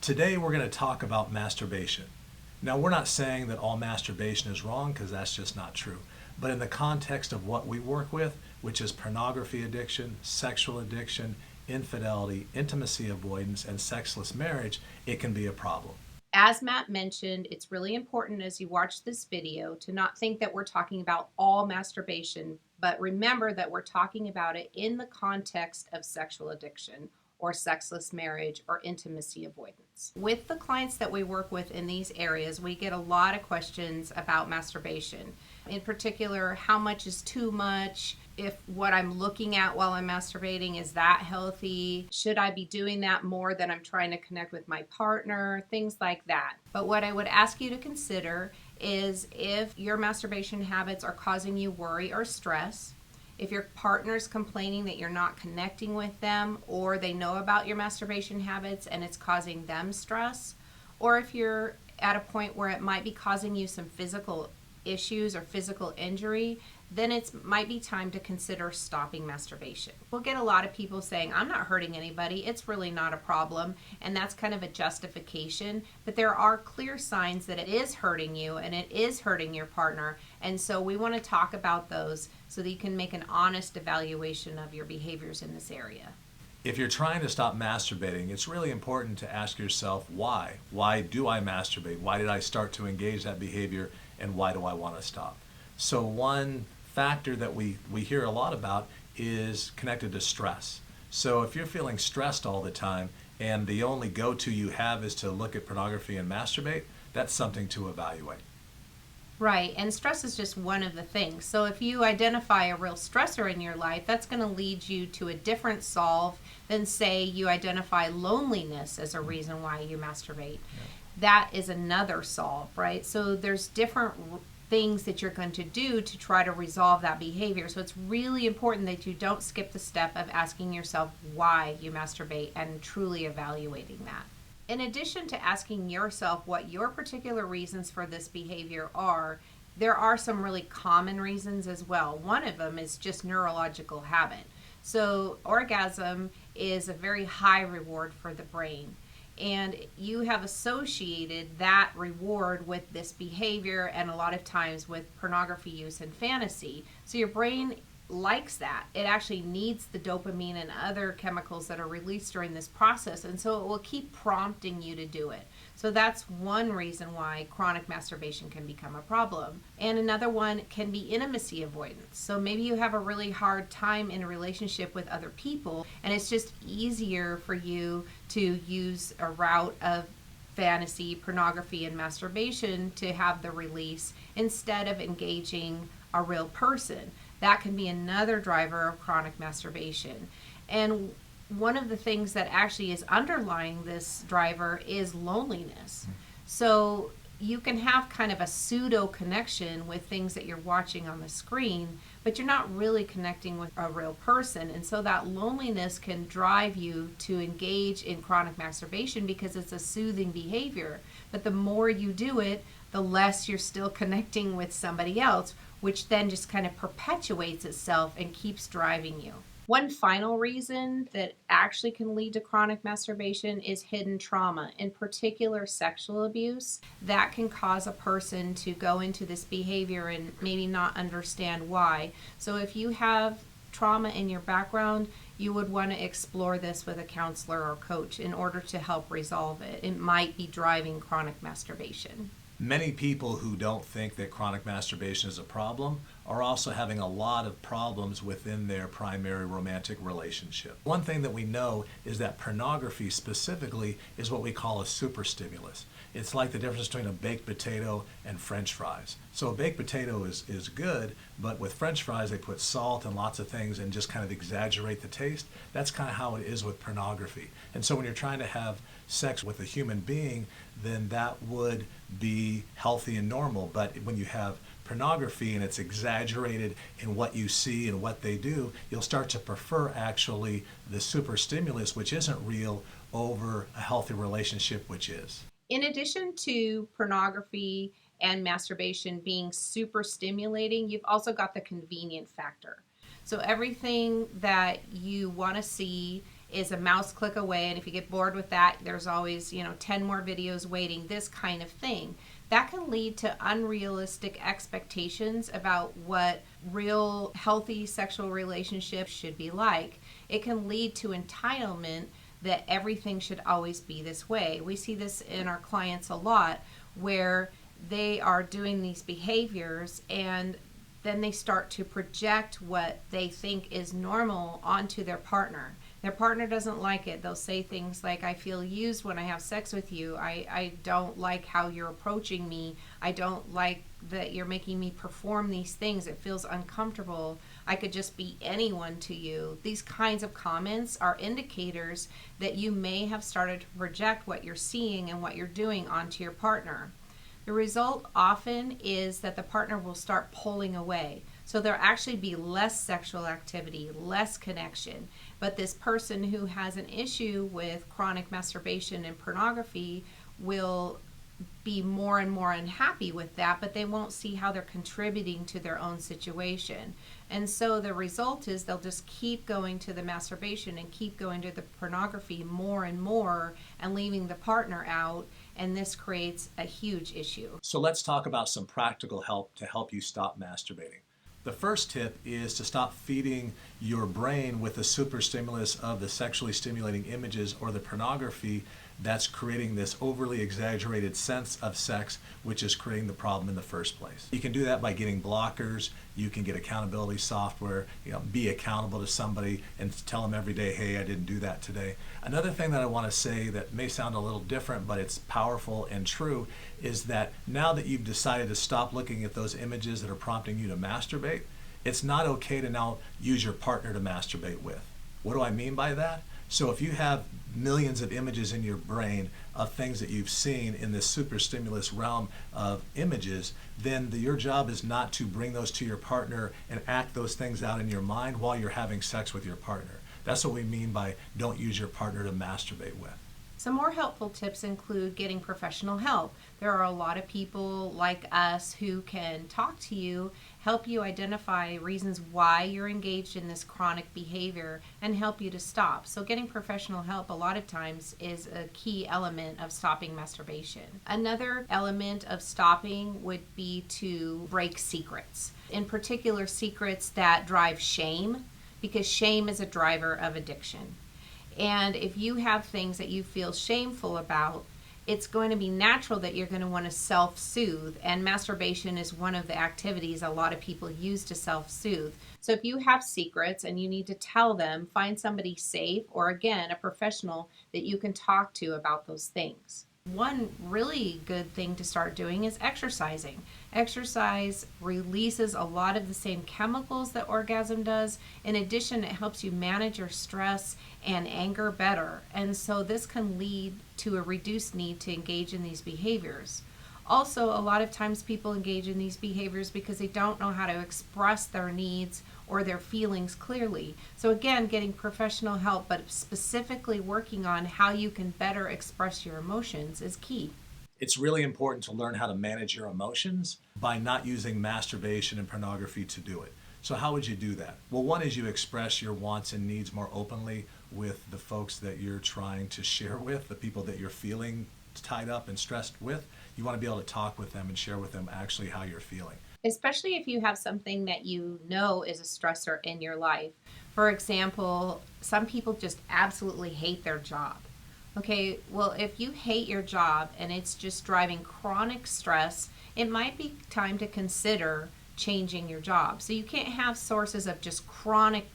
Today we're going to talk about masturbation. Now, we're not saying that all masturbation is wrong, because that's just not true. But in the context of what we work with, which is pornography addiction, sexual addiction, infidelity, intimacy avoidance, and sexless marriage, it can be a problem. As Matt mentioned, it's really important as you watch this video to not think that we're talking about all masturbation, but remember that we're talking about it in the context of sexual addiction or sexless marriage or intimacy avoidance. With the clients that we work with in these areas, we get a lot of questions about masturbation. In particular, how much is too much? If what I'm looking at while I'm masturbating, is that healthy? Should I be doing that more than I'm trying to connect with my partner? Things like that. But what I would ask you to consider is if your masturbation habits are causing you worry or stress, if your partner's complaining that you're not connecting with them, or they know about your masturbation habits and it's causing them stress, or if you're at a point where it might be causing you some physical issues or physical injury, then it might be time to consider stopping masturbation. We'll get a lot of people saying, I'm not hurting anybody, it's really not a problem, and that's kind of a justification, but there are clear signs that it is hurting you and it is hurting your partner, and so we want to talk about those so that you can make an honest evaluation of your behaviors in this area. If you're trying to stop masturbating, it's really important to ask yourself why. Why do I masturbate? Why did I start to engage that behavior, and why do I want to stop? So one factor that we hear a lot about is connected to stress. So if you're feeling stressed all the time and the only go-to you have is to look at pornography and masturbate, that's something to evaluate. Right, and stress is just one of the things. So if you identify a real stressor in your life, that's going to lead you to a different solve than, say, you identify loneliness as a reason why you masturbate. Yeah. That is another solve, right? So there's different things that you're going to do to try to resolve that behavior. So it's really important that you don't skip the step of asking yourself why you masturbate and truly evaluating that. In addition to asking yourself what your particular reasons for this behavior are, there are some really common reasons as well. One of them is just neurological habit. So orgasm is a very high reward for the brain, and you have associated that reward with this behavior and a lot of times with pornography use and fantasy. So your brain likes that. It actually needs the dopamine and other chemicals that are released during this process, and so it will keep prompting you to do it. So that's one reason why chronic masturbation can become a problem. And another one can be intimacy avoidance. So maybe you have a really hard time in a relationship with other people, and it's just easier for you to use a route of fantasy, pornography, and masturbation to have the release instead of engaging a real person. That can be another driver of chronic masturbation. And one of the things that actually is underlying this driver is loneliness. So you can have kind of a pseudo connection with things that you're watching on the screen, but you're not really connecting with a real person. And so that loneliness can drive you to engage in chronic masturbation because it's a soothing behavior. But the more you do it, the less you're still connecting with somebody else, which then just kind of perpetuates itself and keeps driving you. One final reason that actually can lead to chronic masturbation is hidden trauma, in particular sexual abuse. That can cause a person to go into this behavior and maybe not understand why. So if you have trauma in your background, you would want to explore this with a counselor or coach in order to help resolve it. It might be driving chronic masturbation. Many people who don't think that chronic masturbation is a problem are also having a lot of problems within their primary romantic relationship. One thing that we know is that pornography specifically is what we call a superstimulus. It's like the difference between a baked potato and French fries. So a baked potato is good, but with French fries they put salt and lots of things and just kind of exaggerate the taste. That's kind of how it is with pornography. And so when you're trying to have sex with a human being, then that would be healthy and normal. But when you have pornography and it's exaggerated in what you see and what they do, you'll start to prefer actually the super stimulus, which isn't real, over a healthy relationship, which is. In addition to pornography and masturbation being super stimulating, you've also got the convenient factor. So everything that you want to see is a mouse click away, and if you get bored with that, there's always 10 more videos waiting, this kind of thing. That can lead to unrealistic expectations about what real healthy sexual relationships should be like. It can lead to entitlement that everything should always be this way. We see this in our clients a lot, where they are doing these behaviors and then they start to project what they think is normal onto their partner. Their partner doesn't like it. They'll say things like, I feel used when I have sex with you. I don't like how you're approaching me. I don't like that you're making me perform these things. It feels uncomfortable. I could just be anyone to you. These kinds of comments are indicators that you may have started to project what you're seeing and what you're doing onto your partner. The result often is that the partner will start pulling away. So there'll actually be less sexual activity, less connection. But this person who has an issue with chronic masturbation and pornography will be more and more unhappy with that, but they won't see how they're contributing to their own situation. And so the result is they'll just keep going to the masturbation and keep going to the pornography more and more and leaving the partner out, and this creates a huge issue. So let's talk about some practical help to help you stop masturbating. The first tip is to stop feeding your brain with the super stimulus of the sexually stimulating images or the pornography that's creating this overly exaggerated sense of sex, which is creating the problem in the first place. You can do that by getting blockers. You can get accountability software, be accountable to somebody and tell them every day, hey, I didn't do that today. Another thing that I want to say that may sound a little different, but it's powerful and true, is that now that you've decided to stop looking at those images that are prompting you to masturbate, it's not okay to now use your partner to masturbate with. What do I mean by that? So if you have millions of images in your brain of things that you've seen in this super stimulus realm of images, then your job is not to bring those to your partner and act those things out in your mind while you're having sex with your partner. That's what we mean by don't use your partner to masturbate with. Some more helpful tips include getting professional help. There are a lot of people like us who can talk to you, help you identify reasons why you're engaged in this chronic behavior, and help you to stop. So getting professional help a lot of times is a key element of stopping masturbation. Another element of stopping would be to break secrets. In particular, secrets that drive shame, because shame is a driver of addiction. And if you have things that you feel shameful about, it's going to be natural that you're going to want to self-soothe, and masturbation is one of the activities a lot of people use to self-soothe. So if you have secrets and you need to tell them, find somebody safe or, again, a professional that you can talk to about those things. One really good thing to start doing is exercising. Exercise releases a lot of the same chemicals that orgasm does. In addition, it helps you manage your stress and anger better. And so this can lead to a reduced need to engage in these behaviors. Also, a lot of times people engage in these behaviors because they don't know how to express their needs or their feelings clearly. So again, getting professional help, but specifically working on how you can better express your emotions is key. It's really important to learn how to manage your emotions by not using masturbation and pornography to do it. So how would you do that? Well, one is you express your wants and needs more openly with the folks that you're trying to share with, the people that you're feeling tied up and stressed with. You want to be able to talk with them and share with them actually how you're feeling. Especially if you have something that you know is a stressor in your life. For example, some people just absolutely hate their job. Okay, well, if you hate your job and it's just driving chronic stress, it might be time to consider changing your job. So you can't have sources of just chronic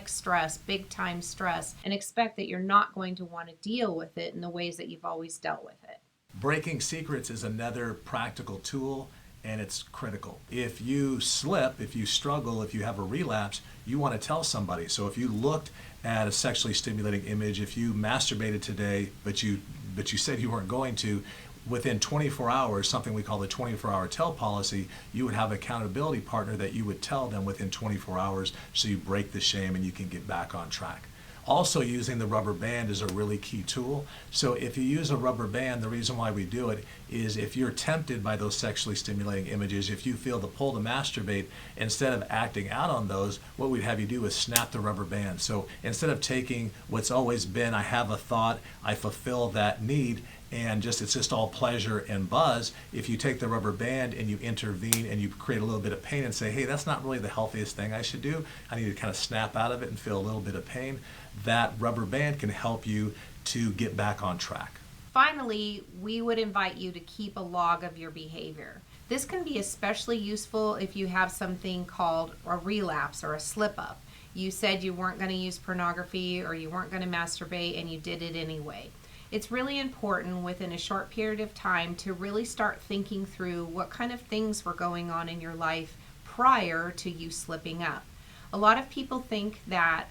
stress, big time stress, and expect that you're not going to want to deal with it in the ways that you've always dealt with it. Breaking secrets is another practical tool, and it's critical. If you slip, if you struggle, if you have a relapse, you want to tell somebody. So if you looked at a sexually stimulating image, if you masturbated today, but you said you weren't going to, within 24 hours, something we call the 24-hour tell policy, you would have an accountability partner that you would tell them within 24 hours so you break the shame and you can get back on track. Also, using the rubber band is a really key tool. So if you use a rubber band, the reason why we do it is if you're tempted by those sexually stimulating images, if you feel the pull to masturbate, instead of acting out on those, what we'd have you do is snap the rubber band. So instead of taking what's always been, I have a thought, I fulfill that need, and it's just all pleasure and buzz, if you take the rubber band and you intervene and you create a little bit of pain and say, hey, that's not really the healthiest thing I should do, I need to kind of snap out of it and feel a little bit of pain, that rubber band can help you to get back on track. Finally, we would invite you to keep a log of your behavior. This can be especially useful if you have something called a relapse or a slip up. You said you weren't going to use pornography or you weren't going to masturbate and you did it anyway. It's really important within a short period of time to really start thinking through what kind of things were going on in your life prior to you slipping up. A lot of people think that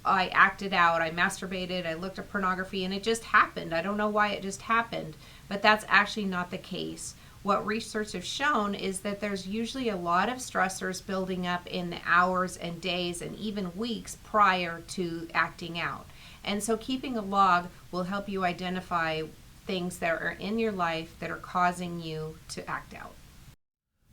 I acted out, I masturbated, I looked at pornography, and it just happened. I don't know why it just happened, but that's actually not the case. What research has shown is that there's usually a lot of stressors building up in the hours and days and even weeks prior to acting out. And so keeping a log will help you identify things that are in your life that are causing you to act out.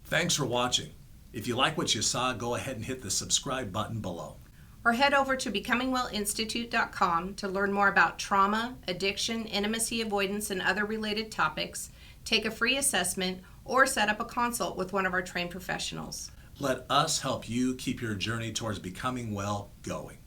Thanks for watching. If you like what you saw, go ahead and hit the subscribe button below. Or head over to becomingwellinstitute.com to learn more about trauma, addiction, intimacy avoidance, and other related topics, take a free assessment, or set up a consult with one of our trained professionals. Let us help you keep your journey towards becoming well going.